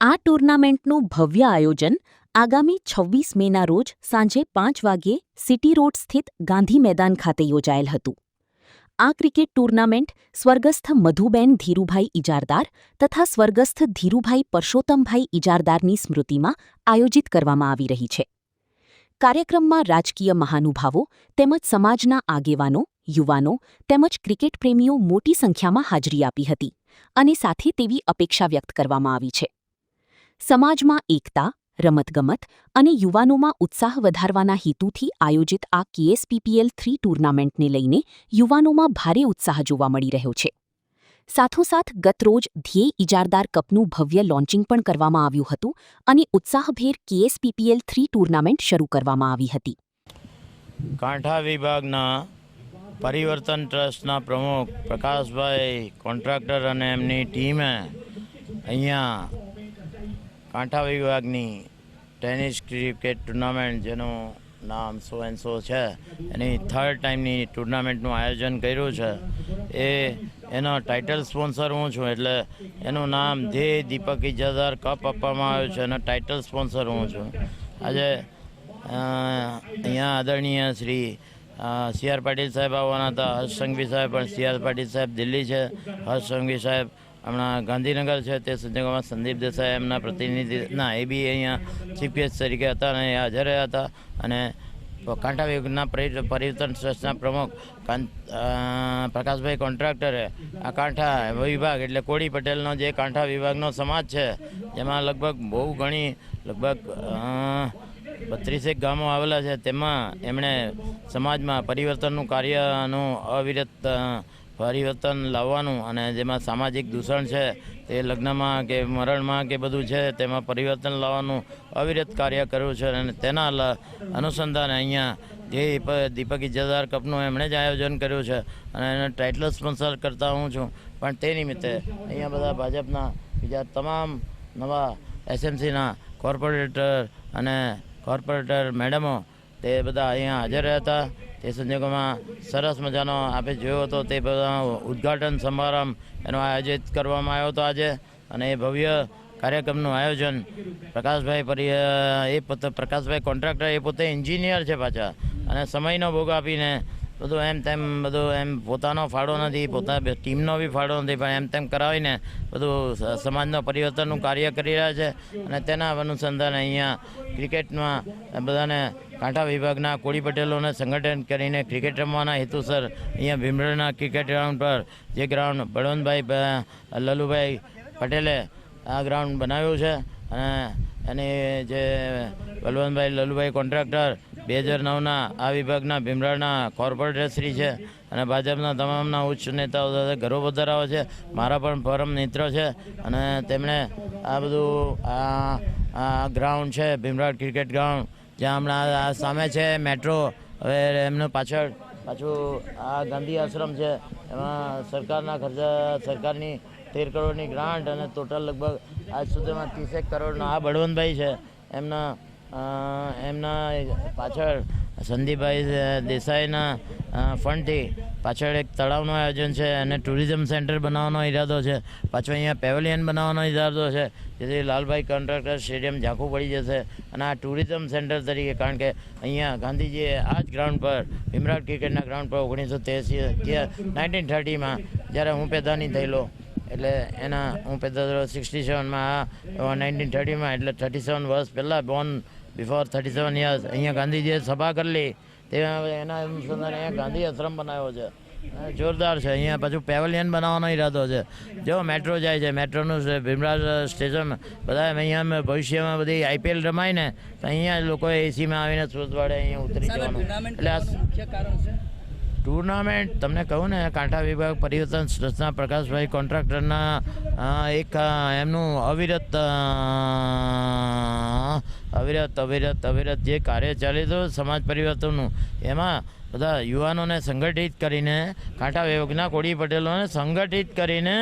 આ ટુર્નામેન્ટનું ભવ્ય આયોજન આગામી 26 મેના રોજ સાંજે 5 વાગ્યે સિટી રોડ સ્થિત ગાંધી મેદાન ખાતે યોજાયેલ હતું. આ ક્રિકેટ ટુર્નામેન્ટ સ્વર્ગસ્થ મધુબેન ધીરુભાઈ ઇજારદાર તથા સ્વર્ગસ્થ ધીરુભાઈ પરસોત્તમભાઈ ઇજારદારની સ્મૃતિમાં આયોજિત કરવામાં આવી રહી છે. કાર્યક્રમમાં રાજકીય મહાનુભાવો તેમજ સમાજના આગેવાનો, યુવાનો તેમજ ક્રિકેટ પ્રેમીઓ મોટી સંખ્યામાં હાજરી આપી હતી અને સાથે તેવી અપેક્ષા વ્યક્ત કરવામાં આવી છે. સમાજમાં એકતા, રમતગમત અને યુવાનોમાં ઉત્સાહ વધારવાના હેતુથી આયોજિત આ KSPPL 3 ટુર્નામેન્ટને લઈને યુવાનોમાં ભારે ઉત્સાહ જોવા મળી રહ્યો છે. સાથોસાથ ગતરોજ ધ્યેય ઇજારદાર કપનું ભવ્ય લોન્ચિંગ પણ કરવામાં આવ્યું હતું અને ઉત્સાહભેર KSPPL 3 ટુર્નામેન્ટ શરૂ કરવામાં આવી હતી. કાંઠા વિભાગના પરિવર્તન ટ્રસ્ટના પ્રમુખ પ્રકાશભાઈ કોન્ટ્રાક્ટર અને એમની ટીમે અહીંયા કાંઠા વિભાગની ટેનિસ ક્રિકેટ ટુર્નામેન્ટ, જેનું નામ 100 છે, એની 3rd ટાઈમની ટુર્નામેન્ટનું આયોજન કર્યું છે. એનો ટાઇટલ સ્પોન્સર હું છું, એટલે એનું નામ ધ્યેય દીપક ઇજારદાર કપ આપવામાં આવ્યું છે. એનો ટાઇટલ સ્પોન્સર હું છું. આજે અહીંયા આદરણીય શ્રી CR પાટીલ સાહેબ આવવાના હતા. હર્ષ સંઘવી સાહેબ પણ, CR પાટીલ સાહેબ દિલ્હી છે, હર્ષ સંઘવી સાહેબ હમણાં ગાંધીનગર છે. તે સંજોગોમાં સંદીપ દેસાઈ એમના પ્રતિનિધિ એ બી અહીંયા ચીફ ગેસ્ટ તરીકે હતા અને હાજર રહ્યા હતા. અને કાંઠા વિભાગના પરિવર્તન ટ્રસ્ટના પ્રમુખ પ્રકાશભાઈ કોન્ટ્રાક્ટરે આ કાંઠા વિભાગ એટલે કોળી પટેલનો જે કાંઠા વિભાગનો સમાજ છે, જેમાં લગભગ બહુ ઘણી લગભગ 32 ગામો આવેલા છે, તેમાં એમણે સમાજમાં પરિવર્તનનું કાર્યનું અવિરત પરિવર્તન લાવવાનું અને જેમાં સામાજિક દૂષણ છે તે લગ્નમાં કે મરણમાં કે બધું છે તેમાં પરિવર્તન લાવવાનું અવિરત કાર્ય કર્યું છે. અને તેના અનુસંધાને અહીંયા જે દીપક ઇજારદાર કપનું એમણે જ આયોજન કર્યું છે અને એને ટાઇટલ સ્પોન્સર કરતા હું છું. પણ તે નિમિત્તે અહીંયા બધા ભાજપના બીજા તમામ નવા SMCના કોર્પોરેટર અને કોર્પોરેટર મેડમો તે બધા અહીંયા હાજર રહ્યા હતા. તે સંજોગોમાં સરસ મજાનો આપણે જોયો હતો તે બધા ઉદ્ઘાટન સમારંભ એનો આયોજિત કરવામાં આવ્યો હતો આજે. અને એ ભવ્ય કાર્યક્રમનું આયોજન પ્રકાશભાઈ કોન્ટ્રાક્ટર એ પોતે એન્જિનિયર છે પાછા, અને સમયનો ભોગ આપીને બધું એમ તેમ બધું એમ પોતાનો ફાળો નથી, પોતાના ટીમનો બી ફાળો નથી, પણ એમ તેમ કરાવીને બધું સમાજના પરિવર્તનનું કાર્ય કરી રહ્યા છે. અને તેના અનુસંધાને અહીંયા ક્રિકેટમાં બધાને કાંઠા વિભાગના કોળી પટેલોને સંગઠન કરીને ક્રિકેટ રમવાના હેતુસર અહીંયા ભીમરાના ક્રિકેટ ગ્રાઉન્ડ પર, જે ગ્રાઉન્ડ બળવંતભાઈ લલુભાઈ પટેલે આ ગ્રાઉન્ડ બનાવ્યું છે. અને એની જે બળવંતભાઈ લલુભાઈ કોન્ટ્રાક્ટર 2009ના આ વિભાગના ભીમરાળના કોર્પોરેટર શ્રી છે અને ભાજપના તમામના ઉચ્ચ નેતાઓ સાથે ગર્વ વધારાવે છે. મારા પણ પરમ મિત્ર છે અને તેમણે આ બધું આ ગ્રાઉન્ડ છે ભીમરાળ ક્રિકેટ ગ્રાઉન્ડ, જ્યાં હમણાં આ સામે છે મેટ્રો, હવે એમનું પાછું આ ગાંધી આશ્રમ છે, એમાં સરકારના ખર્ચા, સરકારની 13 કરોડની ગ્રાન્ટ અને ટોટલ લગભગ આજ સુધીમાં 30 કરોડનો આ બળવંતભાઈ છે એમના પાછળ સંદીપભાઈ દેસાઈના ફંડથી પાછળ એક તળાવનું આયોજન છે અને ટુરિઝમ સેન્ટર બનાવવાનો ઈરાદો છે. પાછો અહીંયા પેવેલિયન બનાવવાનો ઈરાદો છે, જેથી લાલભાઈ કોન્ટ્રાક્ટર સ્ટેડિયમ ઝાંખું પડી જશે. અને આ ટુરિઝમ સેન્ટર તરીકે, કારણ કે અહીંયા ગાંધીજીએ આ જ ગ્રાઉન્ડ પર, ભીમરાળ ક્રિકેટના ગ્રાઉન્ડ પર 1930માં જ્યારે હું પેદા નહીં થયેલો, એટલે હું પેદા થયેલો 67માં, 1930માં, એટલે 37 વર્ષ પહેલાં, બોર્ન બિફોર 37 યર્સ, અહીંયા ગાંધીજીએ સભા કરેલી. તે એના અનુસંધાને અહીંયા ગાંધી આશ્રમ બનાવ્યો છે, જોરદાર છે. અહીંયા પાછું પેવેલિયન બનાવવાનો ઈરાદો છે. જો મેટ્રો જાય છે, મેટ્રોનું ભીમરાળ સ્ટેશન, બધા અહીંયા ભવિષ્યમાં બધી IPL રમાય ને તો અહીંયા લોકોએ એસીમાં આવીને સુરતવાડે અહીંયા ઉતરી જવાનું. એટલે આ ટુર્નામેન્ટ તમને કહું ને, કાંઠા વિભાગ પરિવર્તન ટ્રસ્ટના પ્રકાશભાઈ કોન્ટ્રાક્ટરના એક એમનું અવિરત જે કાર્ય ચાલે તો સમાજ પરિવર્તનનું, એમાં બધા યુવાનોને સંગઠિત કરીને, કાંઠા વિભાગના કોળી પટેલોને સંગઠિત કરીને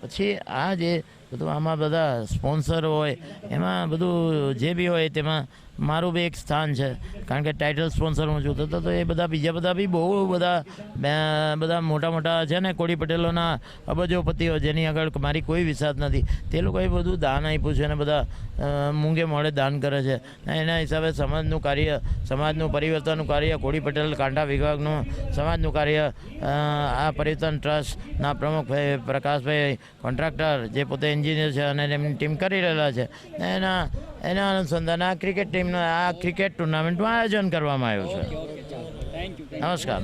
પછી આ જે બધું આમાં બધા સ્પોન્સર હોય એમાં બધું જે બી હોય તેમાં મારું બી એક સ્થાન છે, કારણ કે ટાઇટલ સ્પોન્સર હું છું. તો એ બધા બીજા બધા બી બહુ બધા મોટા મોટા છે ને કોળી પટેલોના અબજોપતિઓ જેની આગળ મારી કોઈ વિશ્વાસ નથી, તે લોકોએ બધું દાન આપ્યું છે અને બધા મૂંગે મોડે દાન કરે છે. એના હિસાબે સમાજનું પરિવર્તનનું કાર્ય કોળી પટેલ કાંઠા વિભાગનું સમાજનું કાર્ય આ પરિવર્તન ટ્રસ્ટના પ્રમુખભાઈ પ્રકાશભાઈ કોન્ટ્રાક્ટર જે પોતે એન્જિનિયર છે અને એમની ટીમ કરી રહેલા છે, એના અનુસંધાને આ ક્રિકેટ ટીમનું આ ક્રિકેટ ટુર્નામેન્ટનું આયોજન કરવામાં આવ્યું છે. નમસ્કાર.